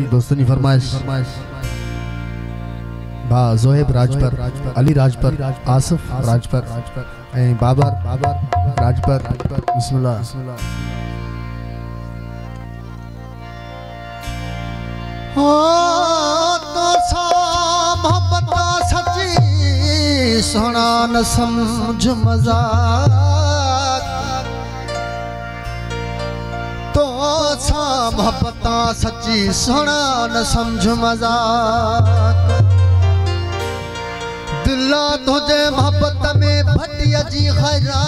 दोस्तों की फरमाइश बा जोहेब राजपर, अली राजपर, आसिफ राजपर, बाबर राजपर। बिस्मिल्लाह। तो सा मोहब्बत सच्ची सोना न समझ मजाक, तो सा मोहब्बत सच्ची सोना न समझ मजाक। दिला तुझे मोहब्बत में भटिया जी खैरात,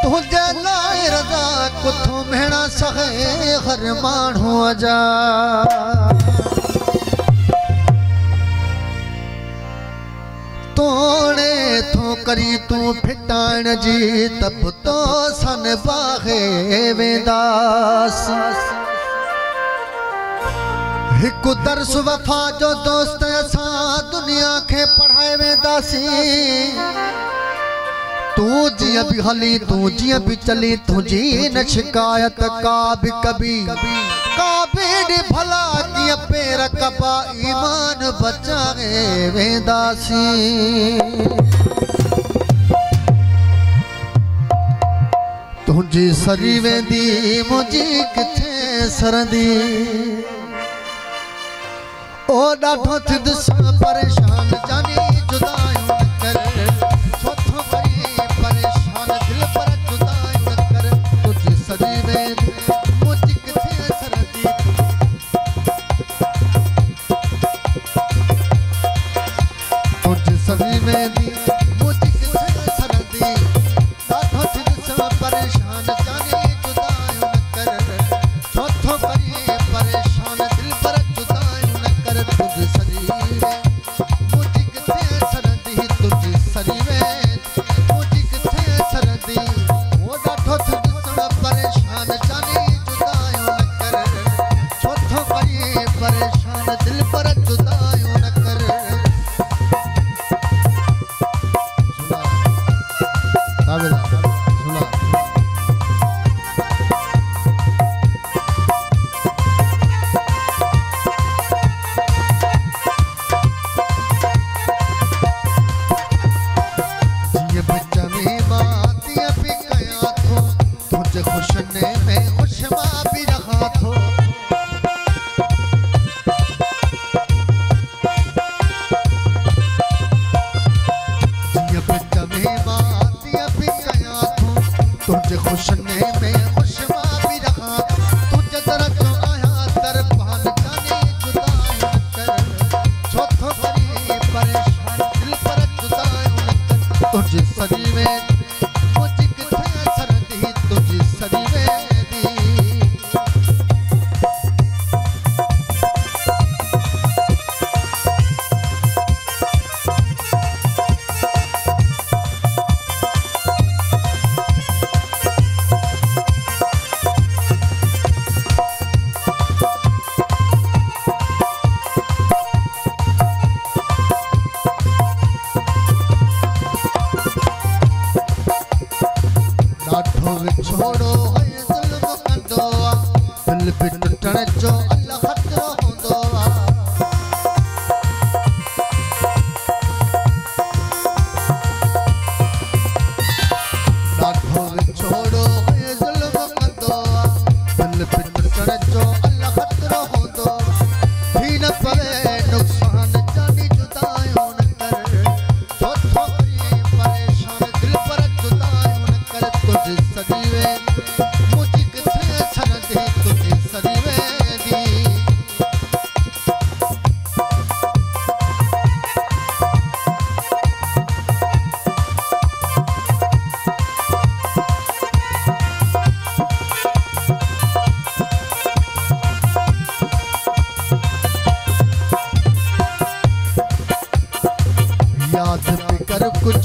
तुझे लाए रजा कुथो मेहना सहे हर मानू अजा। तोड़े तो करी तू फिटाण जी तब तो सन बाहे वेदास। एक दर्स वफा जो दोस्त असा दुनिया के पढ़ाए वेदासी। तू जिया भी हली तू जिया भी चली तुझी न शिकायत का भी कभी काबिल भला जिया पेर कबा ईमान बचाए वेदासी। तुझी सरी वेंदी मुझी किथे सरंदी। ओ डाठो थिदस परेशान जानी जुदायूं न कर, छोथो करी परेशान दिल पर जुदायूं न कर। तुझे सदी में मुझी किथे सरदी, तुझे सदी में मुझी किथे सरदी। डाठो थिदस परेशान जानी जुदायूं न कर, छोथो करी परेशान दिल पर तुझे सरी मुझी किथे सरदी, तुझे सरी में मुझी किथे सरदी। वो डाठो थिदस परेशान जानी जुदायूं न कर, छोथो करी परेशान दिल पर जुदायूं न कर। सुना सुना खुशने में खुशमा भी रहा थो। तुझे खुशने में खुशमा भी रहा। तुझे जरा जो आया दरबान जाने जुदायूं न कर, छोथो करी परेशान दिल पर जुदायूं न कर। तुझे सरी में मुझी किथे सरदी, तुझे सरी में छोड़ो है जुल्म कंदो दिल पे टूटण जो अल्लाह खतरो होंदो। छोड़ो है जुल्म कंदो दिल पे टूटण जो अल्लाह खतरो होंदो। भी न पवे नुकसान जानी जुदायूं न कर, छोथो करी परेशान दिल पर जुदायूं न कर। तुझे सदी में मुझी किथे सरदी, तुझे सदी में याद भी कर कुछ